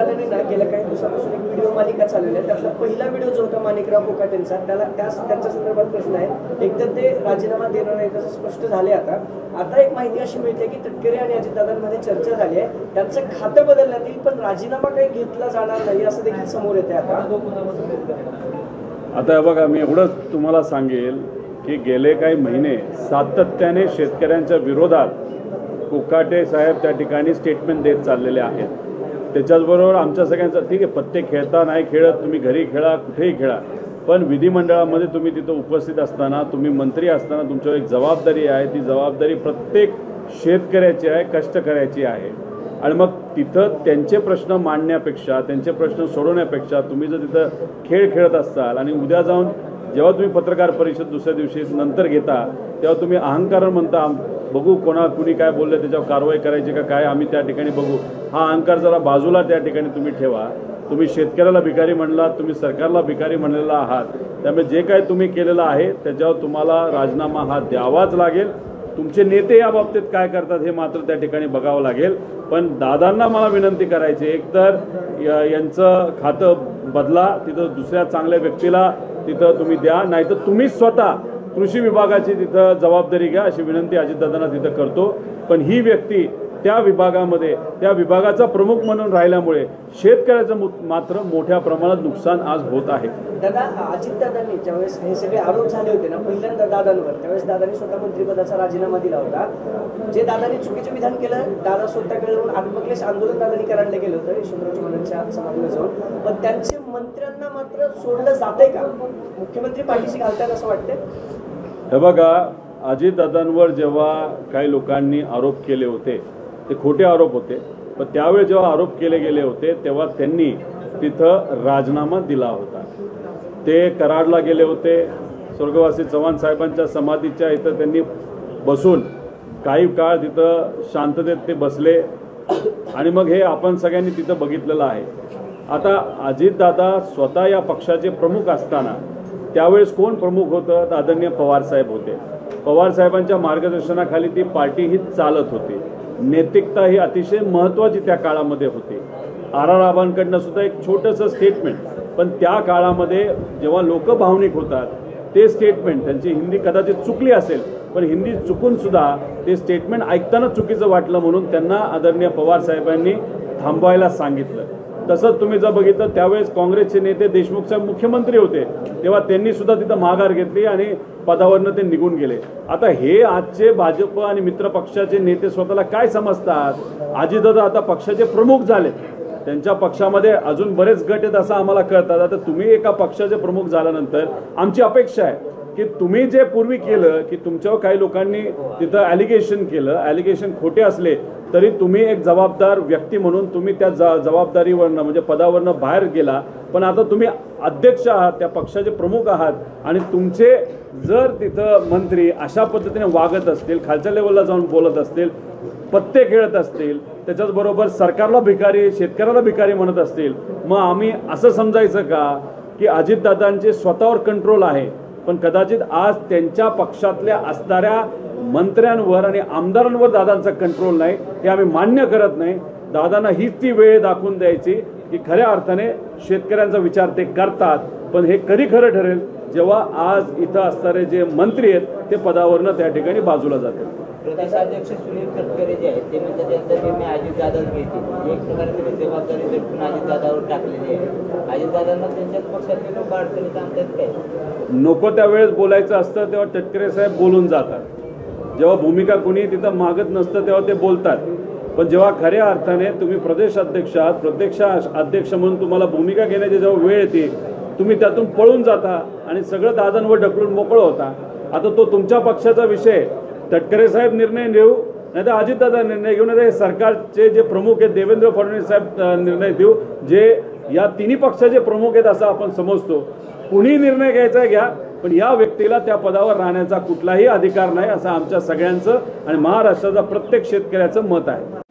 गेल्या काही दिवसांपासून एक व्हिडिओ मालिका चालवली आहे. त्यातला पहिला व्हिडिओ जो होता माणिकराव कोकाटेंचा, त्याला त्यांच्या संदर्भात प्रश्न आहे. एकतर ते राजीनामा देणार नाही असं स्पष्ट झाले. आता एक माहिती अशी मिळते की तटकरे आणि अजितदादांमध्ये चर्चा झाली आहे. त्यांचं खातं बदलण्यात येईल पण राजीनामा काही घेतला जाणार नाही असं देखील समोर येते. आता बघा, मी एवढंच तुम्हाला सांगेल की गेले काही महिने सातत्याने शेतकऱ्यांच्या विरोधात कोकाटे साहेब त्या ठिकाणी स्टेटमेंट देत चाललेले आहेत. त्याच्याचबरोबर आमच्या सगळ्यांचा ठीक आहे, पत्ते खेळता नाही खेळत, तुम्ही घरी खेळा कुठेही खेळा, पण विधिमंडळामध्ये तुम्ही तिथं उपस्थित असताना, तुम्ही मंत्री असताना तुमच्यावर एक जबाबदारी आहे. ती जबाबदारी प्रत्येक शेतकऱ्याची आहे, कष्टकऱ्याची आहे. आणि मग तिथं त्यांचे प्रश्न मांडण्यापेक्षा, त्यांचे प्रश्न सोडवण्यापेक्षा तुम्ही जर तिथं खेळ खेळत असाल आणि उद्या जाऊन जेव्हा तुम्ही पत्रकार परिषद दुसऱ्या दिवशी नंतर घेता तेव्हा तुम्ही अहंकार म्हणता बघू कुणी काय बोललं त्याच्यावर कारवाई करायची का काय, आम्ही त्या ठिकाणी बघू. हा अहंकार जरा बाजूला त्या ठिकाणी तुम्ही ठेवा. तुम्ही शेतकऱ्याला भिकारी म्हणलात, तुम्ही सरकारला भिकारी म्हणलेला आहात. त्यामुळे जे काय तुम्ही केलेलं आहे त्याच्यावर तुम्हाला राजीनामा हा द्यावाच लागेल. तुमचे नेते या बाबतीत काय करतात हे मात्र त्या ठिकाणी बघावं लागेल. पण दादांना मला विनंती करायची, एकतर यांचं खातं बदला, तिथं दुसऱ्या चांगल्या व्यक्तीला तिथं तुम्ही द्या, नाहीतर तुम्ही स्वतः कृषी विभागाची तिथं जबाबदारी घ्या अशी विनंती अजितदादांना तिथं करतो. पण ही व्यक्ती त्या विभागामध्ये त्या विभागाचा प्रमुख म्हणून राहिल्यामुळे शेतकऱ्याचं मात्र मोठ्या प्रमाणात नुकसान आज होत आहे. दादा, अजितदादांनी ज्यावेळेस हे सगळे आरोप झाले होते ना पहिल्यांदा दादांवर, त्यावेळेस दादांनी स्वतः मंत्रिपदाचा राजीनामा दिला होता. जे दादांनी चुकीचं विधान केलं, दादा स्वतःकडे जाऊन आत्मक्लेश आंदोलन दादांनी करायला गेलं होतं यशवंतराव चव्हाणांच्या समाधीवर जाऊन. पण त्यांचे मंत्र्यांना मात्र सोडलं जातंय का? मुख्यमंत्री पाठीशी घालतात असं वाटतंय? हे बघा, अजितदादांवर जेव्हा काही लोकांनी आरोप केले होते ते खोटे आरोप होते, पण त्यावेळी जेव्हा आरोप केले गेले होते तेव्हा त्यांनी तिथं राजीनामा दिला होता. ते कराडला गेले होते, स्वर्गवासी चव्हाण साहेबांच्या समाधीच्या इथं त्यांनी बसून काही काळ तिथं शांततेत ते बसले आणि मग हे आपण सगळ्यांनी तिथं बघितलेलं आहे. आता अजितदादा स्वतः या पक्षाचे प्रमुख असताना त्यावेळेस कोण प्रमुख होतं तर आदरणीय पवार साहेब होते. पवार साहेबांच्या मार्गदर्शनाखाली ती पार्टी ही चालत होती. नैतिकता ही अतिशय महत्त्वाची त्या काळामध्ये होती. आबांकडनं सुद्धा एक छोटंसं स्टेटमेंट, पण त्या काळामध्ये जेव्हा लोक भावनिक होतात ते स्टेटमेंट, त्यांची हिंदी कदाचित चुकली असेल पण हिंदी चुकून सुद्धा ते स्टेटमेंट ऐकताना चुकीचं वाटलं म्हणून त्यांना आदरणीय पवार साहेबांनी थांबवायला सांगितलं. तसंच तुम्ही जर बघितलं त्यावेळेस काँग्रेसचे नेते देशमुख साहेब मुख्यमंत्री होते तेव्हा त्यांनी सुद्धा तिथं माघार घेतली आणि पदावरनं ते निघून गेले. आता हे आजचे भाजप आणि मित्र पक्षाचे नेते स्वतःला काय समजतात? अजितदादा आता पक्षाचे प्रमुख झाले, त्यांच्या पक्षामध्ये अजून बरेच गट आहेत असं आम्हाला कळतात. आता तुम्ही एका पक्षाचे प्रमुख झाल्यानंतर आमची अपेक्षा आहे की तुम्ही जे पूर्वी केलं की तुमच्यावर काही लोकांनी तिथं ॲलिगेशन केलं, ॲलिगेशन खोटे असले तरी तुम्ही एक जबाबदार व्यक्ती म्हणून तुम्ही त्या जबाबदारीवरनं म्हणजे पदावरनं बाहेर गेला. पण आता तुम्ही अध्यक्ष आहात, त्या पक्षाचे प्रमुख आहात आणि तुमचे जर तिथं मंत्री अशा पद्धतीने वागत असतील, खालच्या लेवलला जाऊन बोलत असतील, पत्ते खेळत असतील, त्याच्याचबरोबर सरकारला भिकारी शेतकऱ्याला भिकारी म्हणत असतील, मग आम्ही असं समजायचं का की अजितदादांचे स्वतःवर कंट्रोल आहे पण कदाचित आज त्यांच्या पक्षातल्या असणाऱ्या मंत्र्यांवर आणि आमदारांवर दादांचा कंट्रोल नाही? हे आम्ही मान्य करत नाही. दादांना हीच ती वेळ दाखवून द्यायची की खऱ्या अर्थाने शेतकऱ्यांचा विचार ते करतात. पण हे कधी खरं ठरेल जेव्हा आज इथं असणारे जे मंत्री आहेत ते पदावरनं त्या ठिकाणी बाजूला जातील. प्रदेशाध्यक्ष सुनील तटकरे जे आहेत ते म्हणजे त्यांचा मी अजितदादाच घेते, एक प्रकारे त्यांनी जबाबदारी दडपून अजितदादावर टाकलेली आहे. अजितदादांना त्यांच्याच पक्षातले लोक अडचणीत आणतात काय? नको त्यावेळेस बोलायचं असतं तेव्हा तटकरे साहेब बोलून जातात. जेव्हा भूमिका कुणी तिथं मागत नसतं तेव्हा ते बोलतात. पण जेव्हा खऱ्या अर्थाने तुम्ही प्रदेश अध्यक्ष म्हणून तुम्हाला भूमिका घेण्याची जेव्हा वेळ येते तुम्ही त्यातून पळून जाता आणि सगळं दादांवर ढकलून मोकळं होता. आता तो तुमच्या पक्षाचा विषय, तटकरे साहेब निर्णय घेऊ नाही तर अजितदादा निर्णय घेऊ नाही तर हे सरकारचे जे प्रमुख आहेत देवेंद्र फडणवीस साहेब निर्णय देऊ, जे या तिन्ही पक्षाचे प्रमुख आहेत असं आपण समजतो. कुणी निर्णय घ्यायचा घ्या पण या व्यक्तीला त्या पदावर राहण्याचा कुठलाही अधिकार नाही असं आमच्या सगळ्यांचं आणि महाराष्ट्राचा प्रत्येक शेतकऱ्याचं मत आहे.